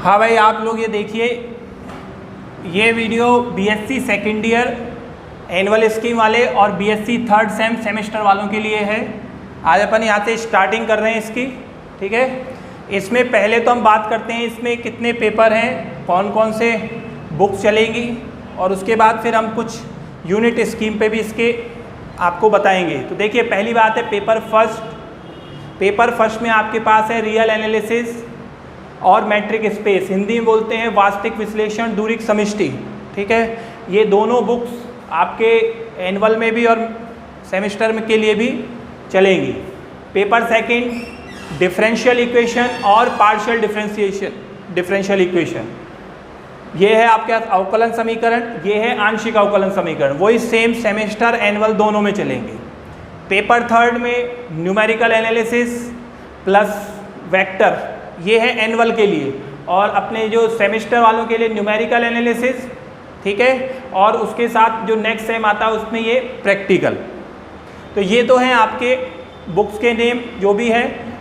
हाँ भाई, आप लोग ये देखिए, ये video BSc second year annual scheme वाले और बीएससी थर्ड सेमेस्टर वालों के लिए है। आज अपन यहाँ से स्टार्टिंग कर रहे हैं इसकी, ठीक है। इसमें पहले तो हम बात करते हैं इसमें कितने पेपर हैं, कौन कौन से बुक्स चलेंगी, और उसके बाद फिर हम कुछ यूनिट स्कीम पे भी इसके आपको बताएंगे। तो देखिए, पहली बात है पेपर फर्स्ट में आपके पास है रियल एनालिसिस और मैट्रिक स्पेस, हिंदी में बोलते हैं वास्तविक विश्लेषण दूरिक समष्टि, ठीक है। ये दोनों बुक्स आपके एनुअल में भी और सेमेस्टर में के लिए भी चलेंगी। पेपर सेकंड डिफरेंशियल इक्वेशन और पार्शियल डिफरेंशियल इक्वेशन, ये है आपके पास अवकलन समीकरण, ये है आंशिक अवकलन समीकरण, वही सेम सेमेस्टर एनुअल दोनों में चलेंगे। पेपर थर्ड में न्यूमेरिकल एनालिसिस प्लस वेक्टर, ये है एनुअल के लिए, और अपने जो सेमेस्टर वालों के लिए न्यूमेरिकल एनालिसिस, ठीक है, और उसके साथ जो नेक्स्ट सेम आता है उसमें ये प्रैक्टिकल। तो ये तो हैं आपके बुक्स के नेम, जो भी है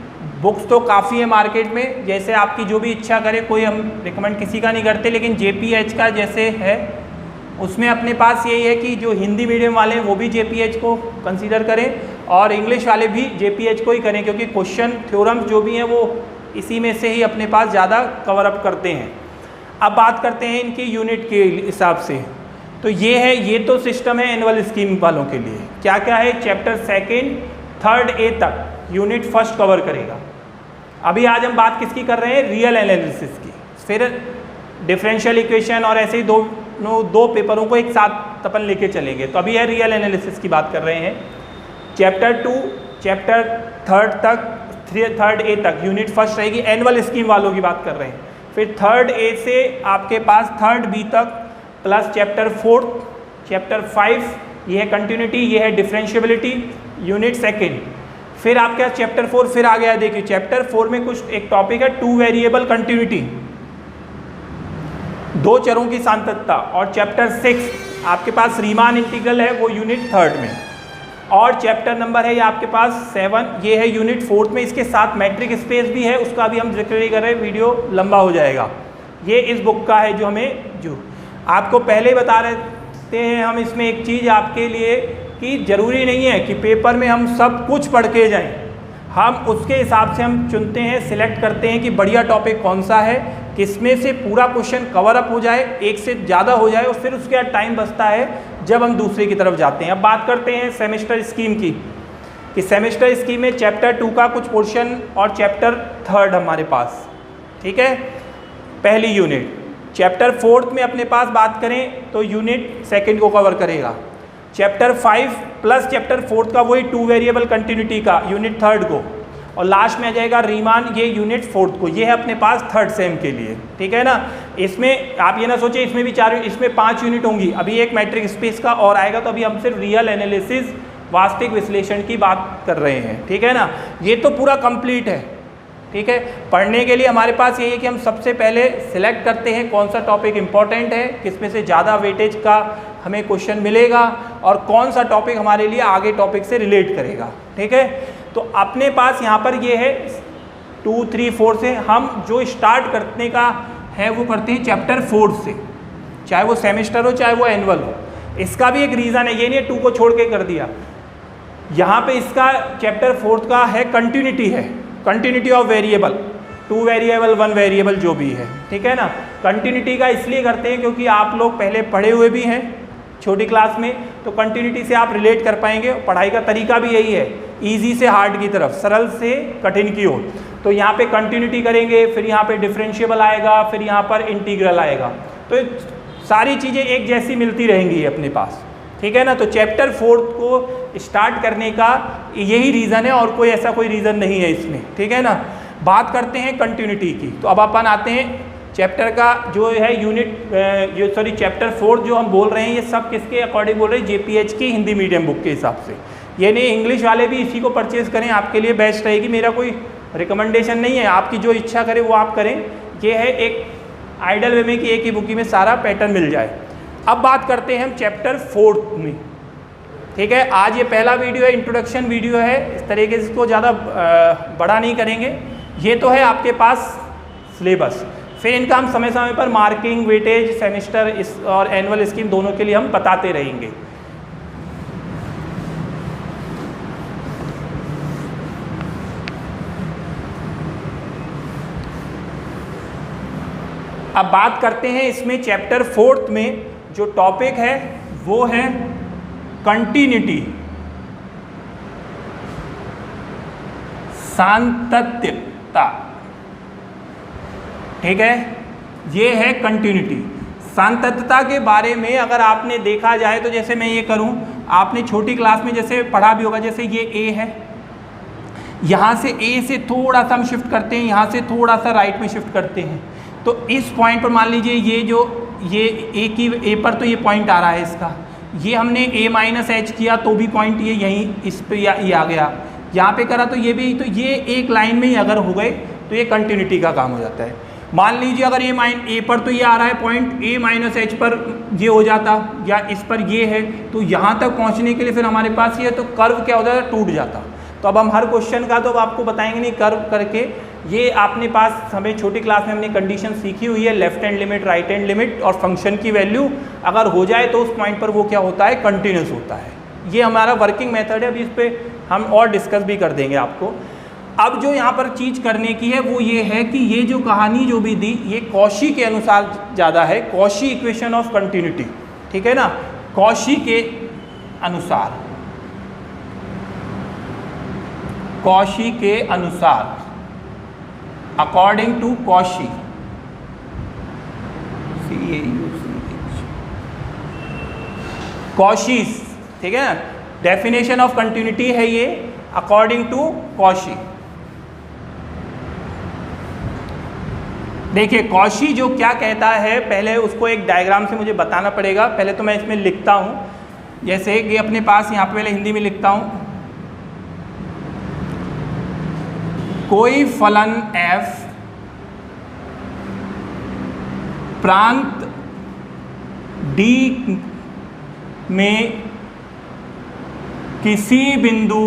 बुक्स तो काफ़ी है मार्केट में, जैसे आपकी जो भी इच्छा करे, कोई हम रिकमेंड किसी का नहीं करते, लेकिन JPH का जैसे है उसमें अपने पास यही है कि जो हिंदी मीडियम वाले हैं वो भी JPH को कंसीडर करें और इंग्लिश वाले भी JPH को ही करें, क्योंकि क्वेश्चन थ्योरम्स जो भी हैं वो इसी में से ही अपने पास ज़्यादा कवर अप करते हैं। अब बात करते हैं इनकी यूनिट के हिसाब से। तो ये है, ये तो सिस्टम है एनुअल स्कीम वालों के लिए। क्या क्या है, चैप्टर सेकेंड थर्ड ए तक यूनिट फर्स्ट कवर करेगा। अभी आज हम बात किसकी कर रहे हैं, रियल एनालिसिस की। फिर डिफरेंशियल इक्वेशन और ऐसे ही दो पेपरों को एक साथ अपन लेके चलेंगे। तो अभी है रियल एनालिसिस की बात कर रहे हैं। चैप्टर 2 चैप्टर थर्ड तक, थर्ड ए तक यूनिट फर्स्ट रहेगी, एनुअल स्कीम वालों की बात कर रहे हैं। फिर थर्ड ए से आपके पास थर्ड बी तक प्लस चैप्टर 4 चैप्टर 5, ये है कंटिन्यूटी, ये है डिफरेंशिएबिलिटी यूनिट सेकेंड। फिर आपके पास चैप्टर 4 फिर आ गया, देखिए चैप्टर 4 में कुछ एक टॉपिक है 2 वेरिएबल कंटिन्यूटी, 2 चरों की सांतत्ता, और चैप्टर 6 आपके पास रीमान इंटीग्रल है, वो यूनिट थर्ड में। और चैप्टर नंबर है ये आपके पास 7, ये है यूनिट फोर्थ में। इसके साथ मैट्रिक स्पेस भी है, उसका भी हम जिक्र नहीं कर रहे, वीडियो लंबा हो जाएगा। ये इस बुक का है जो आपको पहले ही बता रहते हैं हम इसमें एक चीज़ आपके लिए, कि ज़रूरी नहीं है कि पेपर में हम सब कुछ पढ़ के जाएं। हम उसके हिसाब से हम चुनते हैं, सिलेक्ट करते हैं कि बढ़िया टॉपिक कौन सा है, किसमें से पूरा क्वेश्चन कवर अप हो जाए, एक से ज़्यादा हो जाए, और फिर उसके बाद टाइम बचता है जब हम दूसरे की तरफ जाते हैं। अब बात करते हैं सेमेस्टर स्कीम की, कि सेमेस्टर स्कीम में चैप्टर 2 का कुछ पोर्शन और चैप्टर थर्ड हमारे पास, ठीक है, पहली यूनिट। चैप्टर 4 में अपने पास बात करें तो यूनिट सेकेंड को कवर करेगा। चैप्टर 5 प्लस चैप्टर 4 का वही 2 वेरिएबल कंटिन्यूटी का यूनिट थर्ड को, और लास्ट में आ जाएगा रीमान, ये यूनिट फोर्थ को। ये है अपने पास थर्ड सेम के लिए, ठीक है ना। इसमें आप ये ना सोचें इसमें भी 4, इसमें 5 यूनिट होंगी। अभी एक मैट्रिक स्पेस का और आएगा, तो अभी हम सिर्फ रियल एनालिसिस वास्तविक विश्लेषण की बात कर रहे हैं, ठीक है ना। ये तो पूरा कंप्लीट है, ठीक है। पढ़ने के लिए हमारे पास यही है कि हम सबसे पहले सिलेक्ट करते हैं कौन सा टॉपिक इंपॉर्टेंट है, किसमें से ज़्यादा वेटेज का हमें क्वेश्चन मिलेगा, और कौन सा टॉपिक हमारे लिए आगे टॉपिक से रिलेट करेगा, ठीक है। तो अपने पास यहाँ पर ये है 2, 3, 4 से हम जो स्टार्ट करने का है वो करते हैं चैप्टर 4 से, चाहे वो सेमेस्टर हो चाहे वो एनुअल हो। इसका भी एक रीज़न है, ये नहीं 2 को छोड़ के कर दिया। यहाँ पे इसका चैप्टर 4 का है कंटिन्यूटी, है continuity of variable, 2 variable 1 variable जो भी है, ठीक है ना। कंटिन्यूटी का इसलिए करते हैं क्योंकि आप लोग पहले पढ़े हुए भी हैं छोटी क्लास में, तो कंटिन्यूटी से आप रिलेट कर पाएंगे। पढ़ाई का तरीका भी यही है, इजी से हार्ड की तरफ, सरल से कठिन की ओर। तो यहाँ पे कंटिन्यूटी करेंगे, फिर यहाँ पे डिफरेंशिएबल आएगा, फिर यहाँ पर इंटीग्रल आएगा, तो सारी चीज़ें एक जैसी मिलती रहेंगी अपने पास, ठीक है ना। तो चैप्टर 4 को स्टार्ट करने का यही रीज़न है, और कोई ऐसा कोई रीज़न नहीं है इसमें, ठीक है ना। बात करते हैं कंटिन्यूटी की। तो अब अपन आते हैं चैप्टर का जो है यूनिट, चैप्टर 4 जो हम बोल रहे हैं, ये सब किसके अकॉर्डिंग बोल रहे हैं, JPH की हिंदी मीडियम बुक के हिसाब से। ये नहीं इंग्लिश वाले भी इसी को परचेज़ करें, आपके लिए बेस्ट रहेगी। मेरा कोई रिकमेंडेशन नहीं है, आपकी जो इच्छा करे वो आप करें। ये है एक आइडल वे में कि एक ही बुक में सारा पैटर्न मिल जाए। अब बात करते हैं हम चैप्टर 4 में, ठीक है। आज ये पहला वीडियो है, इंट्रोडक्शन वीडियो है, इस तरीके से इसको ज़्यादा बड़ा नहीं करेंगे। ये तो है आपके पास सिलेबस। फिर इनका हम समय समय पर मार्किंग, वेटेज, सेमेस्टर इस और एनुअल स्कीम दोनों के लिए हम बताते रहेंगे। अब बात करते हैं इसमें चैप्टर 4 में जो टॉपिक है वो है कंटिन्यूटी, सातत्यता। ठीक है, ये है कंटिन्यूटी। सातत्यता के बारे में अगर आपने देखा जाए तो जैसे मैं ये करूं, आपने छोटी क्लास में जैसे पढ़ा भी होगा, जैसे ये ए है, यहाँ से ए से थोड़ा सा हम शिफ्ट करते हैं, यहाँ से थोड़ा सा राइट में शिफ्ट करते हैं, तो इस पॉइंट पर मान लीजिए ये ए पर तो ये पॉइंट आ रहा है इसका, ये हमने a माइनस एच किया तो भी पॉइंट ये यहीं इस पे ये आ गया, यहाँ पे करा तो ये भी, तो ये एक लाइन में ही अगर हो गए तो ये कंटिन्यूटी का काम हो जाता है। मान लीजिए अगर ए पर तो ये आ रहा है पॉइंट, a माइनस एच पर ये हो जाता या इस पर ये है, तो यहाँ तक पहुँचने के लिए फिर हमारे पास ये तो कर्व क्या हो जाता, टूट जाता। तो अब हम हर क्वेश्चन का तो अब आपको बताएंगे नहीं, कर्व करके ये आपने पास हमें छोटी क्लास में हमने कंडीशन सीखी हुई है, left hand limit, right hand limit और फंक्शन की वैल्यू अगर हो जाए तो उस पॉइंट पर वो क्या होता है, कंटिन्यूस होता है। ये हमारा वर्किंग मेथड है, अभी इस पर हम और डिस्कस भी कर देंगे आपको। अब जो यहाँ पर चीज़ करने की है वो ये है कि ये जो कहानी जो भी दी ये कॉशी के अनुसार ज़्यादा है, कॉशी इक्वेशन ऑफ कंटिन्यूटी। ठीक है ना, कॉशी के अनुसार, कॉशी के अनुसार, अकॉर्डिंग टू कॉशी, कॉशीज। ठीक है ना, डेफिनेशन ऑफ कंटिन्यूटी है ये, अकॉर्डिंग टू कॉशी। देखिए कॉशी जो क्या कहता है, पहले उसको एक डायग्राम से मुझे बताना पड़ेगा। पहले तो मैं इसमें लिखता हूँ, जैसे कि अपने पास यहाँ पे पहले हिंदी में लिखता हूँ, कोई फलन f प्रांत d में किसी बिंदु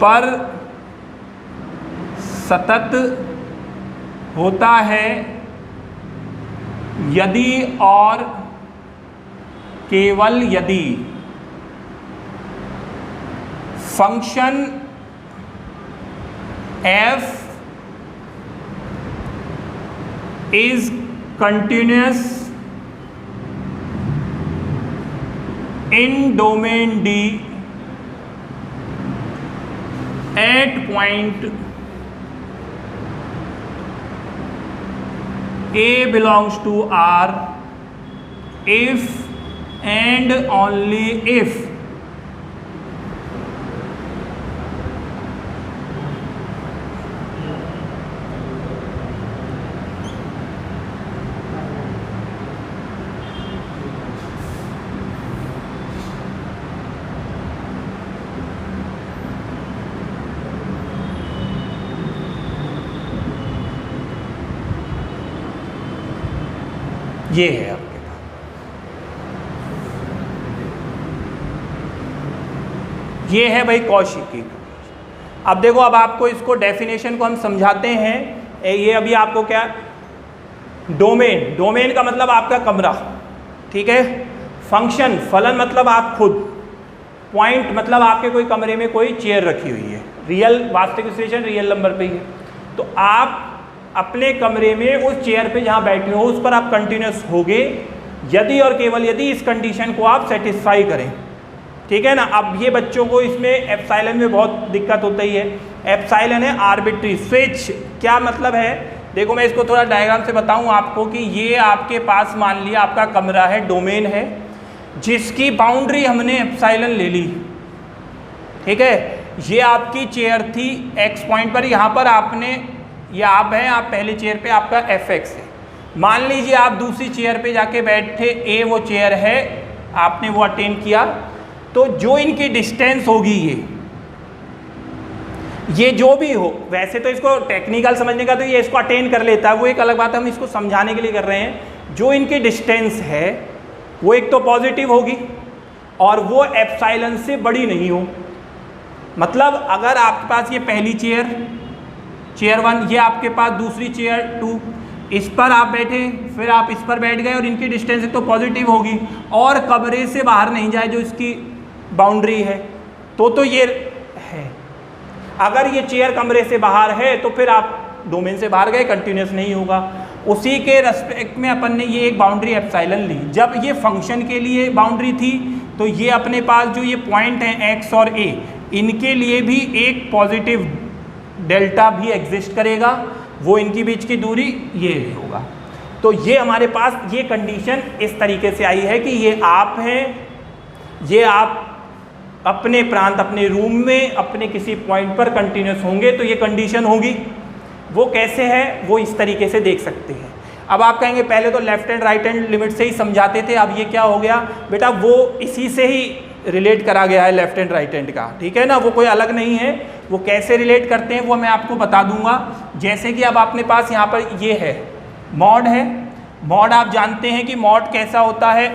पर सतत होता है यदि और केवल यदि function f is continuous in domain D at point A belongs to R if and only if ये है आपके पास। ये है भाई कॉशी की। अब देखो, अब आपको इसको डेफिनेशन को हम समझाते हैं। ये अभी आपको क्या, डोमेन, डोमेन का मतलब आपका कमरा, ठीक है। फंक्शन, फलन मतलब आप खुद, पॉइंट मतलब आपके कोई कमरे में कोई चेयर रखी हुई है, रियल वास्तविक सिचुएशन रियल नंबर पे ही है, तो आप अपने कमरे में उस चेयर पे जहाँ बैठे हो उस पर आप कंटिन्यूस होगे यदि और केवल यदि इस कंडीशन को आप सेटिस्फाई करें। ठीक है ना। अब ये बच्चों को इसमें एप्सिलॉन में बहुत दिक्कत होती है। एप्सिलॉन है आर्बिट्री स्विच। क्या मतलब है, देखो मैं इसको थोड़ा डायग्राम से बताऊं आपको कि ये आपके पास मान लिया आपका कमरा है, डोमेन है, जिसकी बाउंड्री हमने एप्सिलॉन ले ली। ठीक है, ये आपकी चेयर थी एक्स पॉइंट पर, यहाँ पर आपने, ये आप हैं, आप पहले चेयर पे आपका एफ एक्स है। मान लीजिए आप दूसरी चेयर पे जाके बैठे, ए वो चेयर है, आपने वो अटेन किया, तो जो इनकी डिस्टेंस होगी ये जो भी हो, वैसे तो इसको टेक्निकल समझने का तो ये इसको अटेन कर लेता है, वो एक अलग बात है, हम इसको समझाने के लिए कर रहे हैं। जो इनकी डिस्टेंस है वो एक तो पॉजिटिव होगी और वो एप्सिलॉन से बड़ी नहीं हो, मतलब अगर आपके पास ये पहली चेयर 1, ये आपके पास दूसरी चेयर 2, इस पर आप बैठे, फिर आप इस पर बैठ गए और इनकी डिस्टेंस तो पॉजिटिव होगी और कमरे से बाहर नहीं जाए जो इसकी बाउंड्री है, तो ये है। अगर ये चेयर कमरे से बाहर है तो फिर आप डोमेन से बाहर गए, कंटिन्यूस नहीं होगा। उसी के रेस्पेक्ट में अपन ने ये एक बाउंड्री एप्सिलॉन ली। जब ये फंक्शन के लिए बाउंड्री थी तो ये अपने पास जो ये पॉइंट हैं एक्स और ए, इनके लिए भी एक पॉजिटिव डेल्टा भी एग्जिस्ट करेगा, वो इनकी बीच की दूरी ये होगा। तो ये हमारे पास ये कंडीशन इस तरीके से आई है कि ये आप हैं, ये आप अपने प्रांत अपने रूम में अपने किसी पॉइंट पर कंटिन्यूस होंगे, तो ये कंडीशन होगी। वो कैसे है वो इस तरीके से देख सकते हैं। अब आप कहेंगे पहले तो left hand right hand limit से ही समझाते थे, अब ये क्या हो गया बेटा, वो इसी से ही रिलेट करा गया है लेफ्ट हैंड राइट हैंड का, ठीक है ना, वो कोई अलग नहीं है। वो कैसे रिलेट करते हैं वो मैं आपको बता दूंगा। जैसे कि अब अपने पास यहाँ पर ये है मॉड है, मॉड आप जानते हैं कि मॉड कैसा होता है,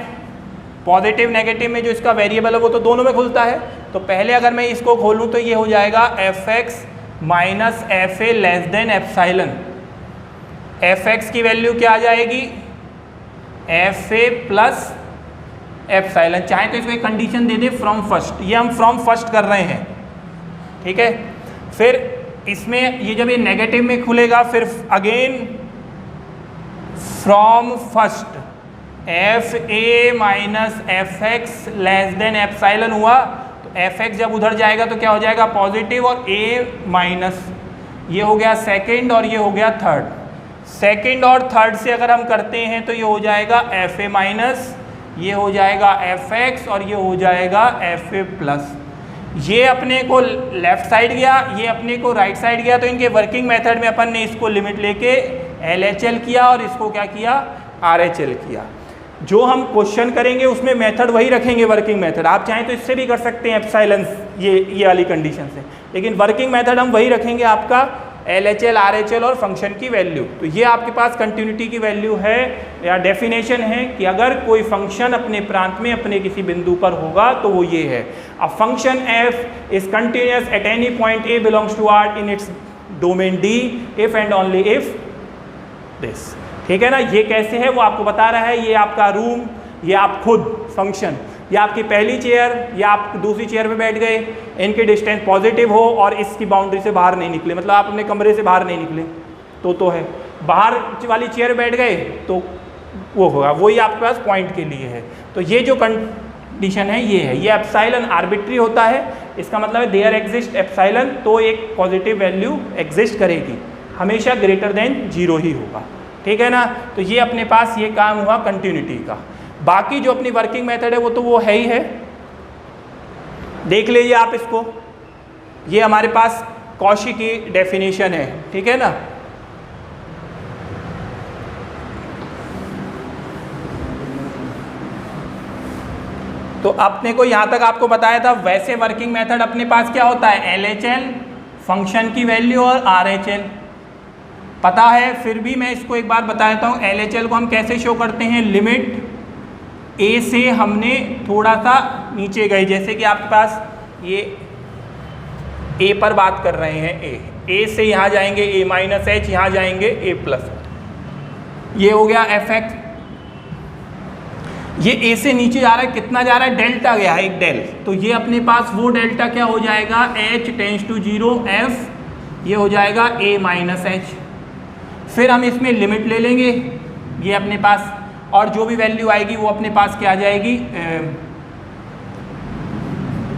पॉजिटिव नेगेटिव में जो इसका वेरिएबल है वो तो दोनों में खुलता है। तो पहले अगर मैं इसको खोलूँ तो ये हो जाएगा F x minus F A less than epsilon. F x की वैल्यू क्या आ जाएगी, एफ ए प्लस एप्साइलन। चाहे तो इसको एक condition they they from first, ये हम फ्रॉम फर्स्ट कर रहे हैं, ठीक है। फिर इसमें ये जब ये नेगेटिव में खुलेगा फिर again from first F A minus F x less than epsilon हुआ, तो एफ एक्स जब उधर जाएगा तो क्या हो जाएगा पॉजिटिव, और ए माइनस, ये हो गया सेकंड और ये हो गया थर्ड। सेकंड और थर्ड से अगर हम करते हैं तो ये हो जाएगा एफ ए माइनस, ये हो जाएगा एफ एक्स और ये हो जाएगा एफ ए प्लस। ये अपने को लेफ्ट साइड गया, ये अपने को राइट साइड गया, तो इनके वर्किंग मेथड में अपन ने इसको लिमिट लेके एल एच एल किया और इसको क्या किया आर एच एल किया। जो हम क्वेश्चन करेंगे उसमें मेथड वही रखेंगे, वर्किंग मेथड। आप चाहें तो इससे भी कर सकते हैं एप्सिलॉन, ये वाली कंडीशन से, लेकिन वर्किंग मेथड हम वही रखेंगे आपका L H L R H L और फंक्शन की वैल्यू। तो ये आपके पास कंटिन्यूटी की वैल्यू है या डेफिनेशन है कि अगर कोई फंक्शन अपने प्रांत में अपने किसी बिंदु पर होगा तो वो ये है, a function f is continuous at any point a belongs to R in its domain D if and only if this, ठीक है ना। ये कैसे है वो आपको बता रहा है। ये आपका रूम, ये आप खुद फंक्शन, ये आपकी पहली चेयर, या आप दूसरी चेयर पे बैठ गए, इनकी डिस्टेंस पॉजिटिव हो और इसकी बाउंड्री से बाहर नहीं निकले, मतलब आप अपने कमरे से बाहर नहीं निकले तो है। बाहर वाली चेयर बैठ गए तो वो होगा, वही आपके पास पॉइंट के लिए है। तो ये जो कंडीशन है ये है। ये एप्सिलॉन आर्बिट्री होता है, इसका मतलब है देयर एग्जिस्ट एप्सिलॉन, तो एक पॉजिटिव वैल्यू एग्जिस्ट करेगी, हमेशा ग्रेटर देन 0 ही होगा, ठीक है ना। तो ये अपने पास ये काम हुआ कंटिन्यूटी का। बाकी जो अपनी वर्किंग मेथड है वो तो वो है ही है, देख लीजिए आप इसको। ये हमारे पास कॉशी की डेफिनेशन है, ठीक है ना। तो अपने को यहाँ तक आपको बताया था, वैसे वर्किंग मेथड अपने पास क्या होता है, एल एच एल फंक्शन की वैल्यू और आर एच एल पता है, फिर भी मैं इसको एक बार बता देता हूँ। एल एच एल को हम कैसे शो करते हैं, लिमिट ए से हमने थोड़ा सा नीचे गए, जैसे कि आपके पास ये ए पर बात कर रहे हैं, ए से यहाँ जाएंगे ए माइनस एच, यहाँ जाएंगे ए प्लस, ये हो गया एफ एक्स। ये ए से नीचे जा रहा है, कितना जा रहा है, डेल्टा गया है, एक डेल, तो ये अपने पास वो डेल्टा क्या हो जाएगा, एच टेंस टू 0 एफ, ये हो जाएगा ए माइनस एच। फिर हम इसमें लिमिट ले लेंगे, ये अपने पास, और जो भी वैल्यू आएगी वो अपने पास क्या आ जाएगी,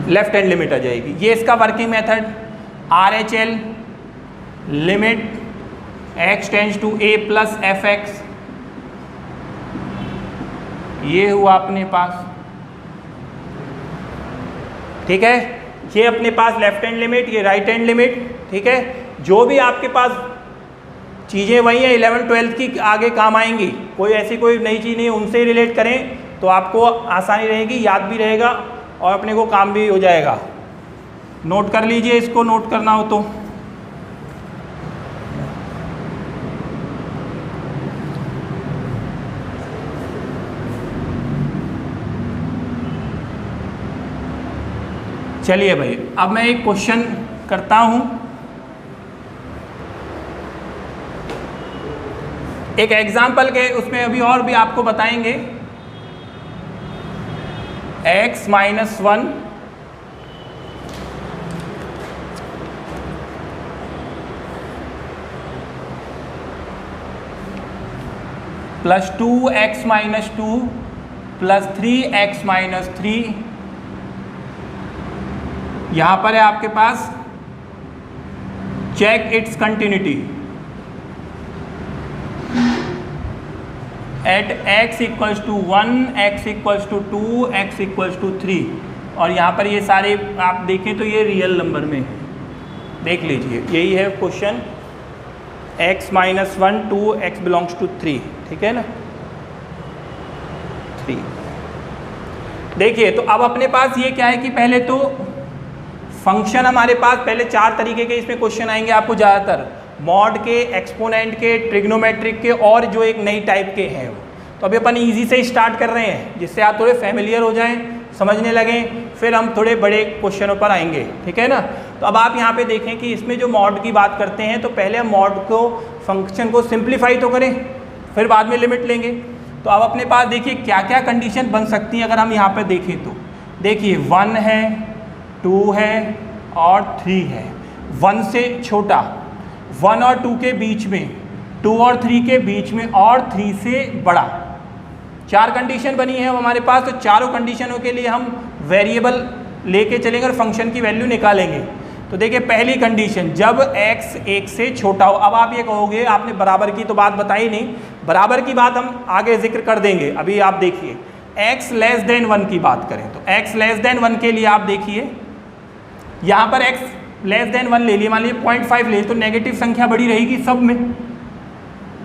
लेफ्ट हैंड लिमिट आ जाएगी। ये इसका working method, R H L limit x tends to a plus f x, ये हुआ अपने पास, ठीक है। ये अपने पास लेफ्ट हैंड लिमिट, ये राइट हैंड लिमिट, ठीक है। जो भी आपके पास चीज़ें वही हैं 11th 12th की आगे काम आएंगी, कोई ऐसी कोई नई चीज़ नहीं, उनसे रिलेट करें तो आपको आसानी रहेगी, याद भी रहेगा और अपने को काम भी हो जाएगा। नोट कर लीजिए इसको, नोट करना हो तो। चलिए भाई, अब मैं एक क्वेश्चन करता हूं। एक एग्जाम्पल के उसमें अभी और भी आपको बताएंगे। x minus 1 plus 2x minus 2 plus 3x minus 3, यहां पर है आपके पास check its continuity at x equals to 1, x equals to 2, x equals to 3, और यहाँ पर ये सारे आप देखें तो ये रियल नंबर में है। देख लीजिए, यही है question, x minus 1 2 x belongs to 3, ठीक है ना, 3। देखिए, तो अब अपने पास ये क्या है कि पहले तो फंक्शन हमारे पास पहले 4 तरीके के इसमें क्वेश्चन आएंगे आपको ज़्यादातर, मॉड के, एक्सपोनेंट के, ट्रिग्नोमेट्रिक के, और जो एक नई टाइप के हैं वो। तो अभी अपन इजी से स्टार्ट कर रहे हैं जिससे आप थोड़े फैमिलियर हो जाएं, समझने लगें, फिर हम थोड़े बड़े क्वेश्चनों पर आएंगे, ठीक है ना। तो अब आप यहाँ पे देखें कि इसमें जो मॉड की बात करते हैं तो पहले हम मॉड को, फंक्शन को सिंप्लीफाई तो करें, फिर बाद में लिमिट लेंगे। तो अब अपने पास देखिए क्या क्या कंडीशन बन सकती हैं अगर हम यहाँ पर देखें तो। देखिए 1 है, 2 है और 3 है। 1 से छोटा, 1 और 2 के बीच में, 2 और 3 के बीच में, और 3 से बड़ा। 4 कंडीशन बनी है हमारे पास। तो चारों कंडीशनों के लिए हम वेरिएबल लेके चलेंगे और फंक्शन की वैल्यू निकालेंगे। तो देखिए पहली कंडीशन, जब x 1 से छोटा हो। अब आप ये कहोगे आपने बराबर की तो बात बताई नहीं, बराबर की बात हम आगे जिक्र कर देंगे। अभी आप देखिए x लेस देन 1 की बात करें तो x लेस देन 1 के लिए आप देखिए यहाँ पर x लेस देन 1 ले लिए, मान लीजिए 0.5 ले, तो नेगेटिव संख्या बड़ी रहेगी सब में।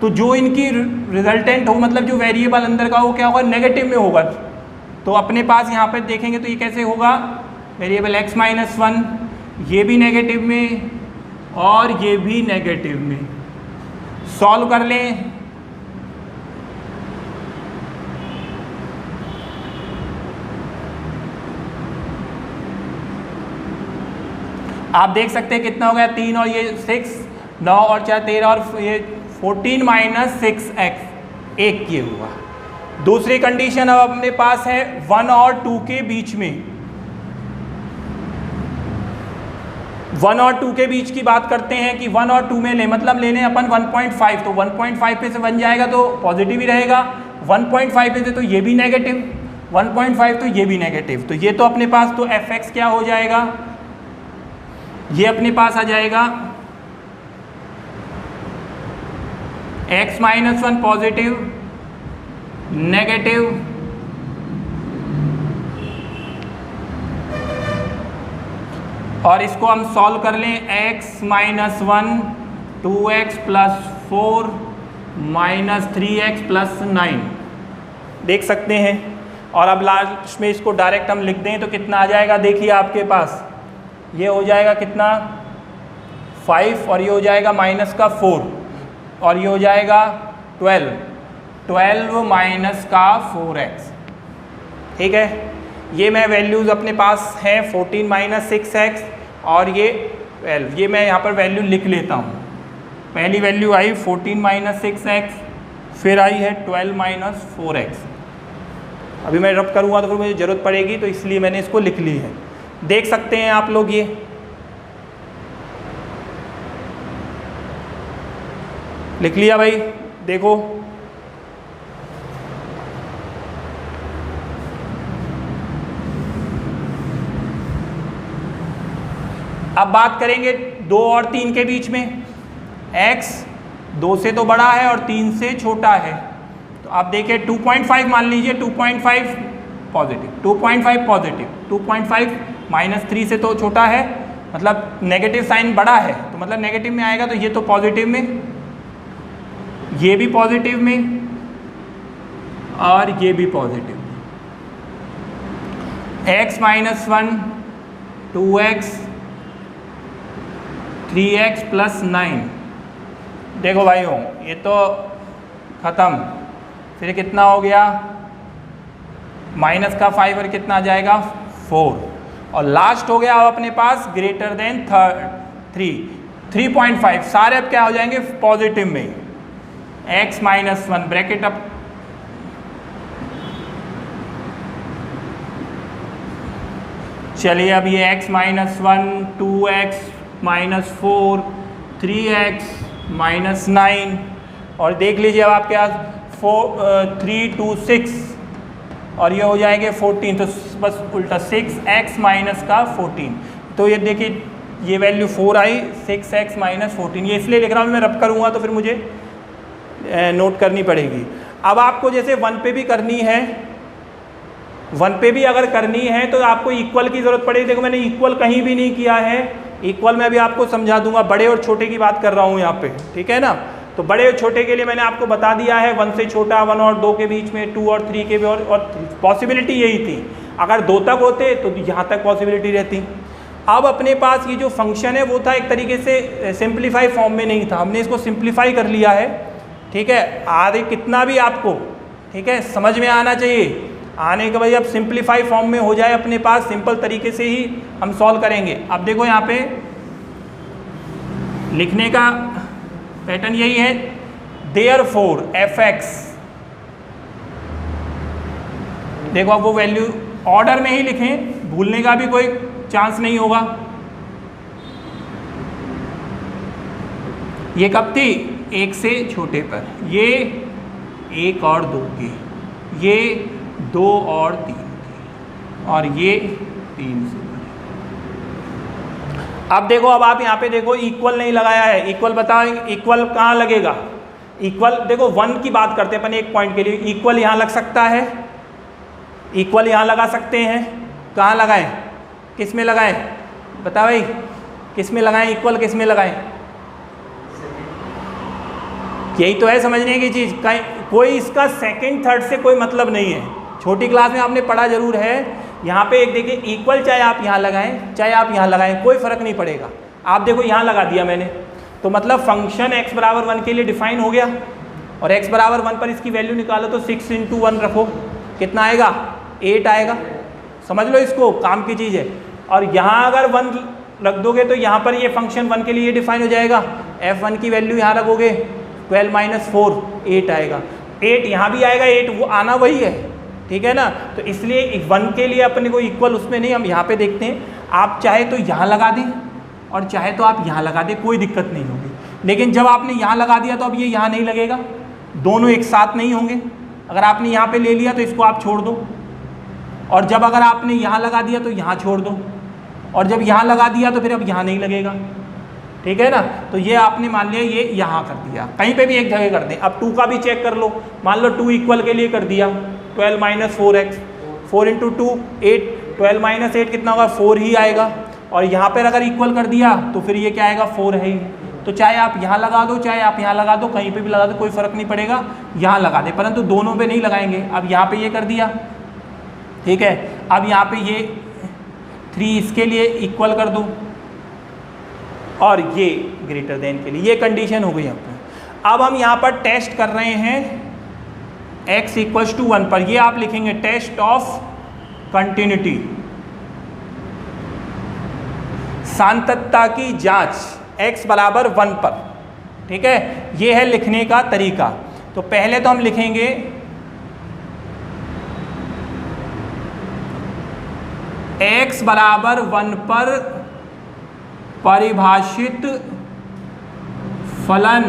तो जो इनकी रिजल्टेंट हो, मतलब जो वेरिएबल अंदर का, वो क्या होगा, नेगेटिव में होगा। तो अपने पास यहाँ पर देखेंगे तो ये कैसे होगा, वेरिएबल x माइनस 1, ये भी नेगेटिव में और ये भी नेगेटिव में। सॉल्व कर लें, आप देख सकते हैं कितना हो गया, 3 और ये 6, 9 और 4 13, और ये 14 माइनस 6x 1 ये हुआ। दूसरी कंडीशन अब अपने पास है 1 और 2 के बीच में। 1 और 2 के बीच की बात करते हैं कि 1 और 2 में ले, मतलब ले लें अपन 1.5, तो 1.5 पे से 1 जाएगा तो पॉजिटिव ही रहेगा, 1.5 पे से तो ये भी नेगेटिव, 1.5 तो ये भी नेगेटिव। तो ये तो अपने पास तो fx क्या हो जाएगा, ये अपने पास आ जाएगा x माइनस 1 पॉजिटिव, नेगेटिव, और इसको हम सॉल्व कर लें, x minus 1 2x plus 4 minus 3x plus 9, देख सकते हैं। और अब लास्ट में इसको डायरेक्ट हम लिख दें तो कितना आ जाएगा, देखिए आपके पास ये हो जाएगा कितना 5, और ये हो जाएगा माइनस का 4, और ये हो जाएगा 12 माइनस का 4x, ठीक है। ये मैं वैल्यूज़ अपने पास हैं 14 माइनस 6x और ये 12, ये मैं यहाँ पर वैल्यू लिख लेता हूँ। पहली वैल्यू आई 14 माइनस 6x, फिर आई है 12 माइनस 4x। अभी मैं रब करूँगा तो फिर मुझे ज़रूरत पड़ेगी, तो इसलिए मैंने इसको लिख ली है। देख सकते हैं आप लोग, ये लिख लिया भाई, देखो अब बात करेंगे 2 और 3 के बीच में। x 2 से तो बड़ा है और 3 से छोटा है, तो आप देखिए 2.5 मान लीजिए, 2.5 पॉजिटिव, 2.5 पॉजिटिव, 2.5 माइनस 3 से तो छोटा है, मतलब नेगेटिव साइन बड़ा है, तो मतलब नेगेटिव में आएगा। तो ये तो पॉजिटिव में, ये भी पॉजिटिव में, और ये भी positive. x minus 1 2x 3x plus 9, देखो भाइयों ये तो ख़त्म। फिर कितना हो गया, माइनस का 5 और कितना आ जाएगा 4, और लास्ट हो गया अब अपने पास ग्रेटर देन 3.5, सारे अब क्या हो जाएंगे पॉजिटिव में, x माइनस 1 ब्रैकेट अप, चलिए अब ये x minus 1, 2x minus 4, 3x minus 9, और देख लीजिए अब आपके पास 3, 2, 6 और ये हो जाएंगे 14, तो बस उल्टा 6x माइनस का 14, तो ये देखिए ये वैल्यू 4 आई, 6x माइनस 14, ये इसलिए लिख रहा हूँ, मैं रब करूँगा तो फिर मुझे नोट करनी पड़ेगी। अब आपको जैसे 1 पे भी करनी है, 1 पे भी अगर करनी है तो आपको इक्वल की ज़रूरत पड़ेगी। देखो मैंने इक्वल कहीं भी नहीं किया है, इक्वल मैं अभी आपको समझा दूंगा, बड़े और छोटे की बात कर रहा हूँ यहाँ पे, ठीक है ना। तो बड़े और छोटे के लिए मैंने आपको बता दिया है, 1 से छोटा 1 और 2 के बीच में, 2 और 3 के भी, और पॉसिबिलिटी यही थी, अगर 2 तक होते तो यहाँ तक पॉसिबिलिटी रहती। अब अपने पास ये जो फंक्शन है वो था एक तरीके से सिंप्लीफाई फॉर्म में नहीं था, हमने इसको सिंप्लीफाई कर लिया है, ठीक है। आगे कितना भी आपको, ठीक है, समझ में आना चाहिए, आने के बाद अब सिंप्लीफाई फॉर्म में हो जाए अपने पास, सिंपल तरीके से ही हम सॉल्व करेंगे। अब देखो यहाँ पे लिखने का पैटर्न यही है, देयरफॉर fx, देखो अब वो वैल्यू ऑर्डर में ही लिखें, भूलने का भी कोई चांस नहीं होगा। ये कब थी, 1 से छोटे पर, ये 1 और 2 की, ये 2 और 3 की, और ये 3 से। अब देखो अब आप यहाँ पे देखो इक्वल नहीं लगाया है, इक्वल बताओ इक्वल कहाँ लगेगा, इक्वल देखो 1 की बात करते हैं अपन एक पॉइंट के लिए, इक्वल यहाँ लग सकता है, इक्वल यहाँ लगा सकते हैं, कहाँ लगाएं, किस में लगाएं, बताओ भाई किस में लगाएं, इक्वल किस में लगाएं, यही तो है समझने की चीज़। कहीं कोई इसका सेकंड थर्ड से कोई मतलब नहीं है, छोटी क्लास में आपने पढ़ा जरूर है। यहाँ पे एक देखिए इक्वल चाहे आप यहाँ लगाएं चाहे आप यहाँ लगाएं कोई फ़र्क नहीं पड़ेगा। आप देखो यहाँ लगा दिया मैंने, तो मतलब फंक्शन x बराबर 1 के लिए डिफाइन हो गया, और x बराबर 1 पर इसकी वैल्यू निकालो तो 6 × 1 रखो, कितना आएगा, 8 आएगा, समझ लो इसको, काम की चीज़ है। और यहाँ अगर 1 रख दोगे तो यहाँ पर ये फंक्शन 1 के लिए डिफाइन हो जाएगा, f1 की वैल्यू यहाँ रखोगे 12 - 4 8 आएगा, 8 यहाँ भी आएगा, 8 वो आना वही है, ठीक है ना। तो इसलिए 1 के लिए अपने को इक्वल उसमें नहीं, हम यहाँ पे देखते हैं, आप चाहे तो यहाँ लगा दें और चाहे तो आप यहाँ लगा दें, कोई दिक्कत नहीं होगी। लेकिन जब आपने यहाँ लगा दिया तो अब ये यहाँ नहीं लगेगा, दोनों एक साथ नहीं होंगे। अगर आपने यहाँ पे ले लिया तो इसको आप छोड़ दो, और जब अगर आपने यहाँ लगा दिया तो यहाँ छोड़ दो, और जब यहाँ लगा दिया तो फिर अब यहाँ नहीं लगेगा, ठीक है ना। तो ये आपने मान लिया ये यहाँ कर दिया, कहीं पे भी एक जगह कर दें। अब 2 का भी चेक कर लो, मान लो 2 इक्वल के लिए कर दिया, 12 - 4x, 4 × 2 8, 12 - 8 कितना होगा, 4 ही आएगा। और यहाँ पर अगर इक्वल कर दिया तो फिर ये क्या आएगा, 4 है ही। तो चाहे आप यहाँ लगा दो चाहे आप यहाँ लगा दो, कहीं पे भी लगा दो, कोई फ़र्क नहीं पड़ेगा, यहाँ लगा दे, परंतु दोनों पे नहीं लगाएंगे। अब यहाँ पे ये कर दिया, ठीक है। अब यहाँ पे ये 3 इसके लिए इक्वल कर दो, और ये ग्रेटर देन के लिए, ये कंडीशन हो गई यहाँ पे। अब हम यहाँ पर टेस्ट कर रहे हैं x = 1 पर, ये आप लिखेंगे टेस्ट ऑफ कंटिन्यूटी, सान्तता की जांच x बराबर 1 पर, ठीक है। ये है लिखने का तरीका। तो पहले तो हम लिखेंगे x बराबर 1 पर परिभाषित फलन,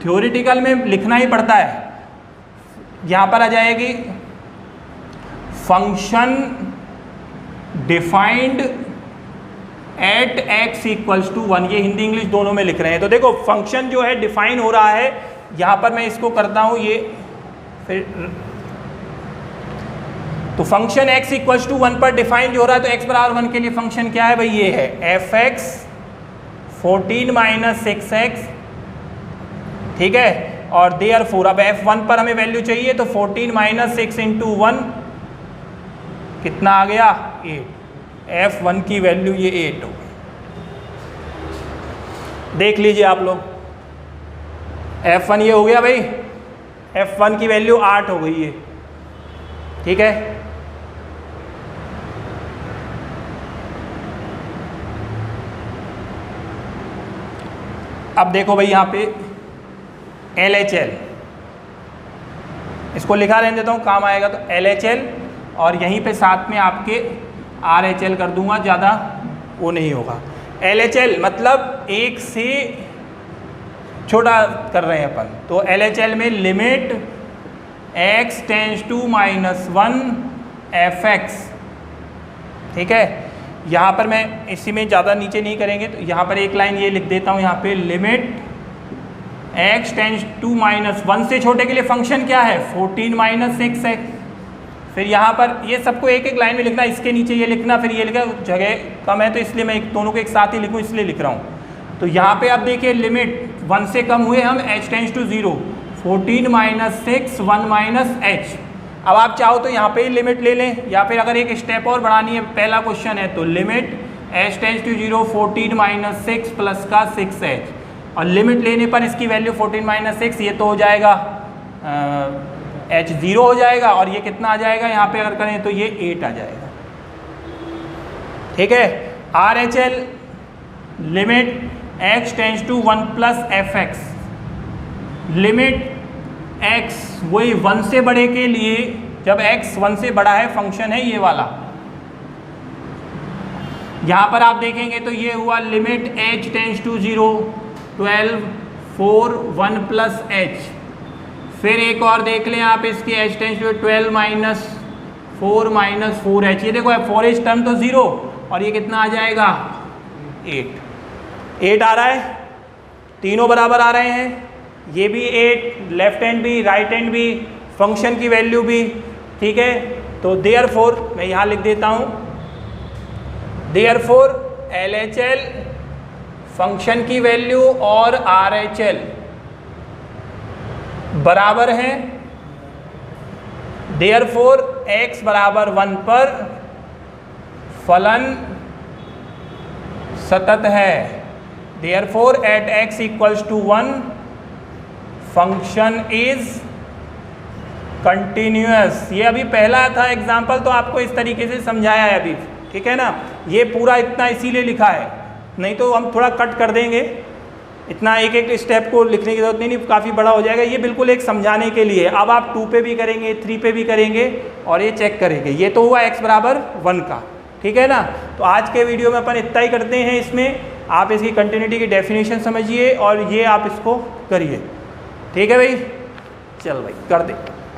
थ्योरेटिकल में लिखना ही पड़ता है, यहाँ पर आ जाएगी फंक्शन डिफाइंड एट x = 1, ये हिंदी इंग्लिश दोनों में लिख रहे हैं। तो देखो फंक्शन जो है डिफाइन हो रहा है, यहाँ पर मैं इसको करता हूँ ये फिर, तो फंक्शन x = 1 पर डिफाइन जो हो रहा है, तो x बराबर 1 के लिए फंक्शन क्या है भाई, ये है fx 14 - 6x, ठीक है। और देयरफॉर अब f1 पर हमें वैल्यू चाहिए, तो 14 - 6 × 1 कितना आ गया, 8। f1 की वैल्यू ये 8 हो गई, देख लीजिए आप लोग, f1 ये हो गया भाई, f1 की वैल्यू 8 हो गई है, ठीक है। अब देखो भाई यहाँ पे LHL, इसको लिखा रहने देता हूँ, काम आएगा। तो LHL और यहीं पे साथ में आपके RHL कर दूंगा, ज़्यादा वो नहीं होगा। LHL मतलब एक से छोटा कर रहे हैं अपन, तो LHL में limit x tends to -1 fx, ठीक है। यहाँ पर मैं इसी में ज़्यादा नीचे नहीं करेंगे, तो यहाँ पर एक लाइन ये लिख देता हूँ, यहाँ पे लिमिट x टेंस टू -1 से छोटे के लिए फंक्शन क्या है 14 - 6x। फिर यहाँ पर ये सबको एक एक लाइन में लिखना, इसके नीचे ये लिखना, फिर ये लिखा, जगह कम है तो इसलिए मैं दोनों को एक साथ ही लिखूँ, इसलिए लिख रहा हूँ। तो यहाँ पे आप देखिए लिमिट 1 से कम हुए हम, h टेंस टू 0, 14 - 6 1 - h। अब आप चाहो तो यहाँ पे ही लिमिट ले लें, या फिर अगर एक स्टेप और बढ़ानी है, पहला क्वेश्चन है तो limit h tends to 0 14 - 6 plus का 6h, और लिमिट लेने पर इसकी वैल्यू 14 - 6, ये तो हो जाएगा h 0 हो जाएगा, और ये कितना आ जाएगा यहाँ पे अगर करें तो ये 8 आ जाएगा, ठीक है। RHL limit x tends to 1 plus fx, limit x वही 1 से बड़े के लिए, जब x 1 से बड़ा है फंक्शन है ये वाला, यहाँ पर आप देखेंगे तो ये हुआ limit h tends to 0 12 4 1 plus h। फिर एक और देख लें आप इसकी h टेंस टू 12 - 4 - 4h, ये देखो 4h टर्म तो 0, और ये कितना आ जाएगा 8 आ रहा है, तीनों बराबर आ रहे हैं, ये भी 8, लेफ्ट हैंड भी राइट हैंड भी, फंक्शन की वैल्यू भी, ठीक है। तो देयरफॉर मैं यहाँ लिख देता हूँ, देयरफॉर LHL फंक्शन की वैल्यू और RHL बराबर हैं, देयरफॉर x बराबर 1 पर फलन सतत है, therefore at x equals to 1 function is continuous. ये अभी पहला था एग्जाम्पल, तो आपको इस तरीके से समझाया है अभी, ठीक है ना। ये पूरा इतना इसीलिए लिखा है, नहीं तो हम थोड़ा कट कर देंगे, इतना एक एक स्टेप को लिखने की जरूरत नहीं, काफ़ी बड़ा हो जाएगा। ये बिल्कुल एक समझाने के लिए। अब आप 2 पे भी करेंगे, 3 पे भी करेंगे, और ये चेक करेंगे। ये तो हुआ x बराबर 1 का, ठीक है ना। तो आज के वीडियो में अपन इतना ही करते हैं। इसमें आप इसकी कंटिन्यूटी की डेफिनेशन समझिए और ये आप इसको करिए, ठीक है भाई। चल भाई कर दे।